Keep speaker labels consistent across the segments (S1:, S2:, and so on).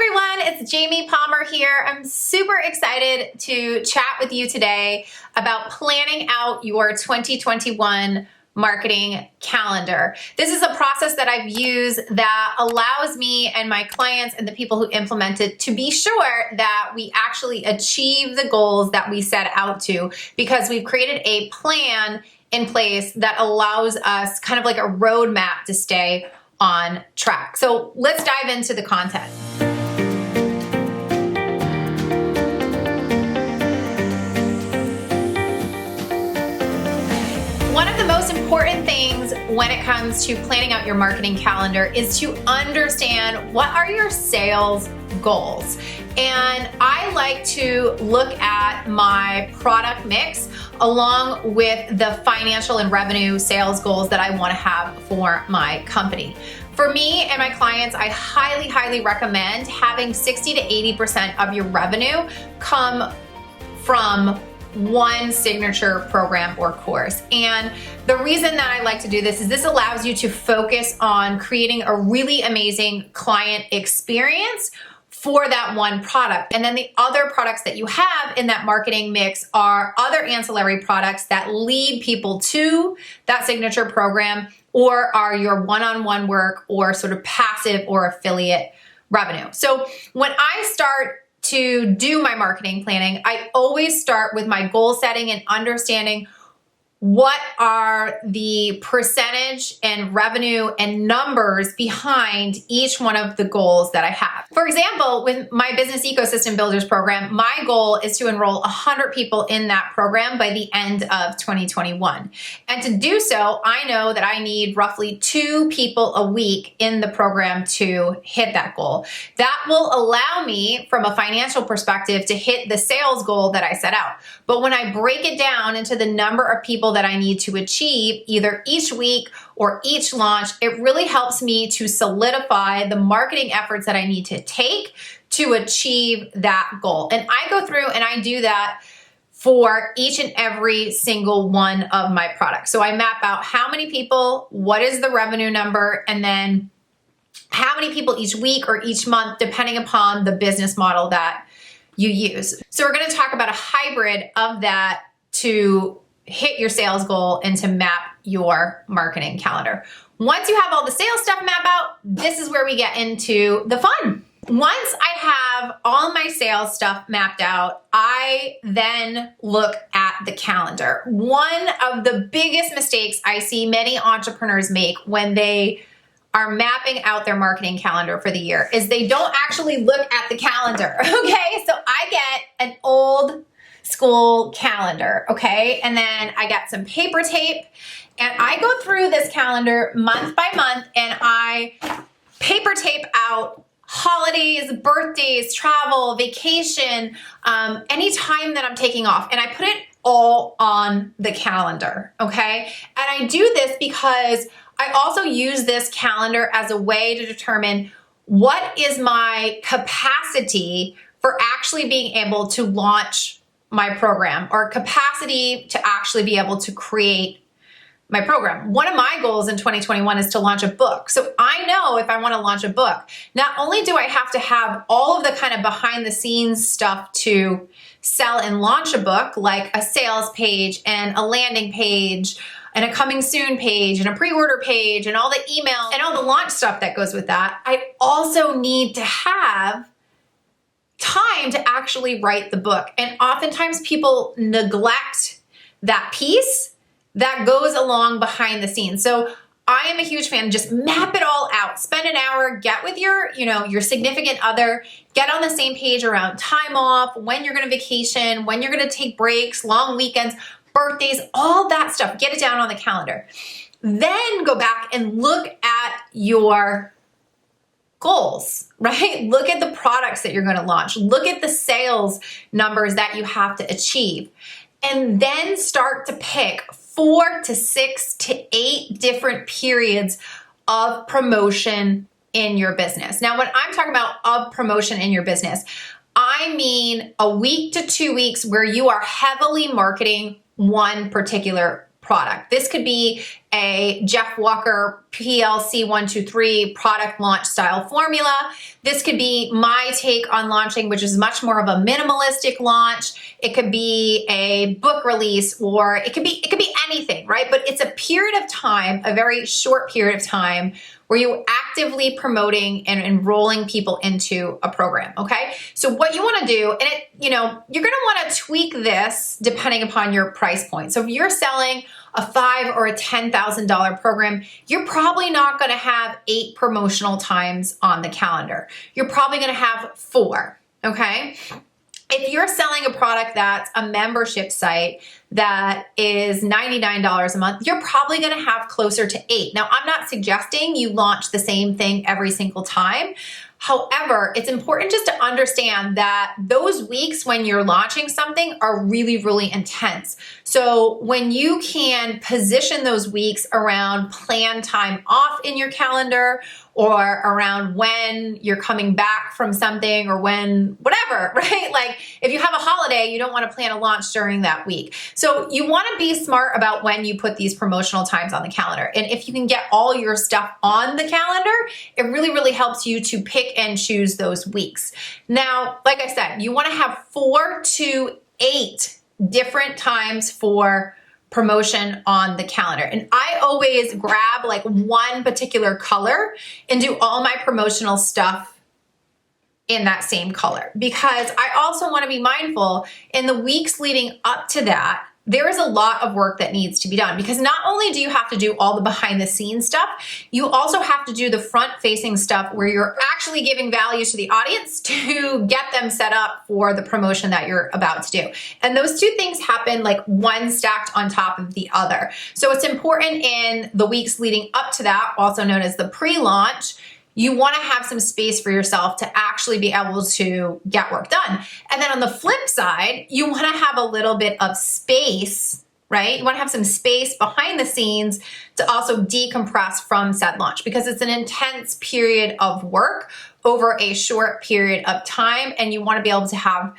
S1: Hi everyone, it's 𝗕𝗂𝘀𝗀𝗀𝗀 here. I'm super excited to chat with you today about planning out your 2021 marketing calendar. This is a process that I've used that allows me and my clients and the people who implement it to be sure that we actually achieve the goals that we set out to, because we've created a plan in place that allows us kind of like a roadmap to stay on track. So let's dive into the content. One of the most important things when it comes to planning out your marketing calendar is to understand what are your sales goals. And I like to look at my product mix along with the financial and revenue sales goals that I want to have for my company. For me and my clients, I highly recommend having 60 to 80% of your revenue come from one signature program or course. And the reason that I like to do this is this allows you to focus on creating a really amazing client experience for that one product. And then the other products that you have in that marketing mix are other ancillary products that lead people to that signature program, or are your one-on-one work or sort of passive or affiliate revenue. So when I start to do my marketing planning, I always start with my goal setting and understanding what are the percentage and revenue and numbers behind each one of the goals that I have. For example, with my Business Ecosystem Builders program, my goal is to enroll 100 people in that program by the end of 2021. And to do so, I know that I need roughly 2 people a week in the program to hit that goal. That will allow me, from a financial perspective, to hit the sales goal that I set out. But when I break it down into the number of people that I need to achieve either each week or each launch, it really helps me to solidify the marketing efforts that I need to take to achieve that goal. And I go through and I do that for each and every single one of my products. So I map out how many people, what is the revenue number, and then how many people each week or each month, depending upon the business model that you use. So we're going to talk about a hybrid of that to hit your sales goal and to map your marketing calendar. Once you have all the sales stuff mapped out, this is where we get into the fun. Once I have all my sales stuff mapped out, I then look at the calendar. One of the biggest mistakes I see many entrepreneurs make when they are mapping out their marketing calendar for the year is they don't actually look at the calendar, okay? So I get an old school calendar, okay? And then I got some paper tape and I go through this calendar month by month and I paper tape out holidays, birthdays, travel, vacation, any time that I'm taking off, and I put it all on the calendar, okay? And I do this because I also use this calendar as a way to determine what is my capacity for actually being able to launch my program, or capacity to actually be able to create my program. One of my goals in 2021 is to launch a book. So I know if I want to launch a book, not only do I have to have all of the kind of behind the scenes stuff to sell and launch a book, like a sales page and a landing page and a coming soon page and a pre-order page and all the email and all the launch stuff that goes with that, I also need to have time to actually write the book. And oftentimes people neglect that piece that goes along behind the scenes. So I am a huge fan. Just map it all out. Spend an hour, get with your significant other, get on the same page around time off, when you're going to vacation, when you're going to take breaks, long weekends, birthdays, all that stuff. Get it down on the calendar. Then go back and look at your goals, right? Look at the products that you're going to launch. Look at the sales numbers that you have to achieve. And then start to pick 4 to 6 to 8 different periods of promotion in your business. Now, when I'm talking about of promotion in your business, I mean a week to 2 weeks where you are heavily marketing one particular product. This could be a 𝗕𝗂𝗶𝗹𝗶𝗀𝗀 PLC123 product launch style formula. This could be my take on launching, which is much more of a minimalistic launch. It could be a book release, or it could be anything, right? But it's a period of time, a very short period of time, where you're actively promoting and enrolling people into a program, okay? So what you wanna do, and you're gonna wanna tweak this depending upon your price point. So if you're selling a $5,000 or a $10,000 program, you're probably not gonna have 8 promotional times on the calendar. You're probably gonna have 4, okay? If you're selling a product that's a membership site that is $99 a month, you're probably gonna have closer to 8. Now, I'm not suggesting you launch the same thing every single time. However, it's important just to understand that those weeks when you're launching something are really, really intense. So when you can position those weeks around planned time off in your calendar, or around when you're coming back from something, or when, whatever, right? Like if you have a holiday, you don't want to plan a launch during that week. So you want to be smart about when you put these promotional times on the calendar. And if you can get all your stuff on the calendar, it really, really helps you to pick and choose those weeks. Now, like I said, you want to have 4 to 8 different times for promotion on the calendar. And I always grab like one particular color and do all my promotional stuff in that same color, because I also want to be mindful in the weeks leading up to that, there is a lot of work that needs to be done, because not only do you have to do all the behind the scenes stuff, you also have to do the front facing stuff where you're actually giving value to the audience to get them set up for the promotion that you're about to do. And those two things happen like one stacked on top of the other. So it's important in the weeks leading up to that, also known as the pre-launch, you want to have some space for yourself to actually be able to get work done. And then on the flip side, you want to have a little bit of space, right? You want to have some space behind the scenes to also decompress from said launch, because it's an intense period of work over a short period of time, and you want to be able to have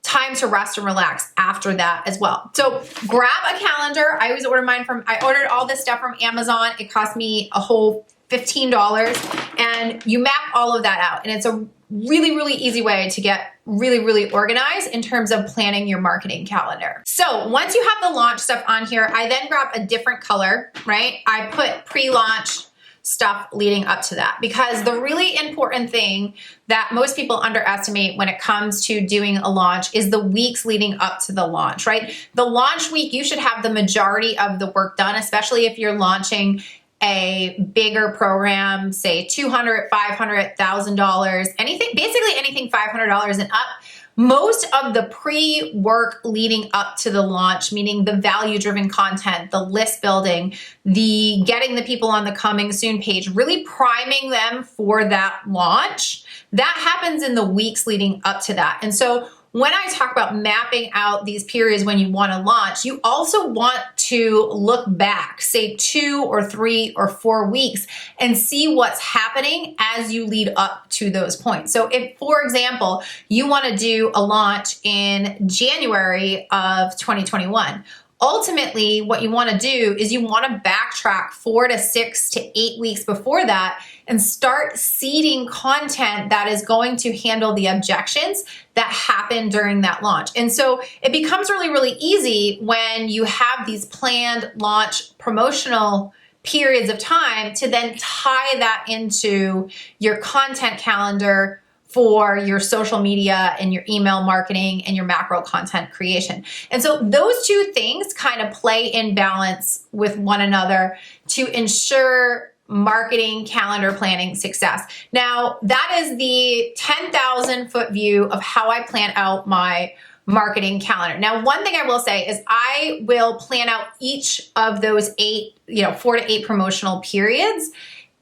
S1: time to rest and relax after that as well. So grab a calendar. I always order mine I ordered all this stuff from Amazon. It cost me a whole $15, and you map all of that out. And it's a really, really easy way to get really, really organized in terms of planning your marketing calendar. So once you have the launch stuff on here, I then grab a different color, right? I put pre-launch stuff leading up to that, because the really important thing that most people underestimate when it comes to doing a launch is the weeks leading up to the launch, right? The launch week, you should have the majority of the work done, especially if you're launching a bigger program, say $200, $500, $1,000, anything, basically anything $500 and up. Most of the pre-work leading up to the launch, meaning the value-driven content, the list building, the getting the people on the coming soon page, really priming them for that launch, that happens in the weeks leading up to that. And so when I talk about mapping out these periods when you want to launch, you also want to look back, say 2 or 3 or 4 weeks, and see what's happening as you lead up to those points. So if, for example, you want to do a launch in January of 2021, ultimately, what you want to do is you want to backtrack 4 to 6 to 8 weeks before that and start seeding content that is going to handle the objections that happen during that launch. And so it becomes really, really easy when you have these planned launch promotional periods of time to then tie that into your content calendar for your social media and your email marketing and your macro content creation. And so those two things kind of play in balance with one another to ensure marketing calendar planning success. Now, that is the 10,000 foot view of how I plan out my marketing calendar. Now, one thing I will say is I will plan out each of those 4 to 8 promotional periods.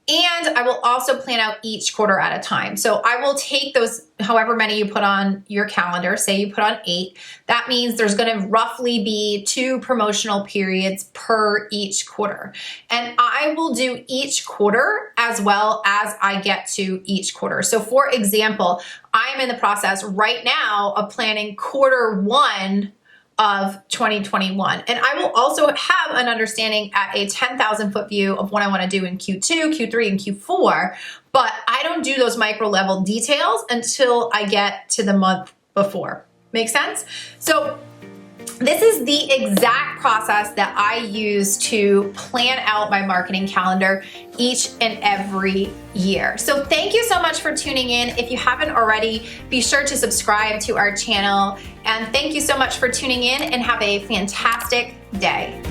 S1: And I will also plan out each quarter at a time. So I will take those, however many you put on your calendar, say you put on 8, that means there's gonna roughly be 2 promotional periods per each quarter. And I will do each quarter as well as I get to each quarter. So for example, I'm in the process right now of planning quarter 1 of 2021. And I will also have an understanding at a 10,000 foot view of what I want to do in Q2, Q3, and Q4, but I don't do those micro level details until I get to the month before. Make sense? So this is the exact process that I use to plan out my marketing calendar each and every year. So thank you so much for tuning in. If you haven't already, be sure to subscribe to our channel. And thank you so much for tuning in, and have a fantastic day.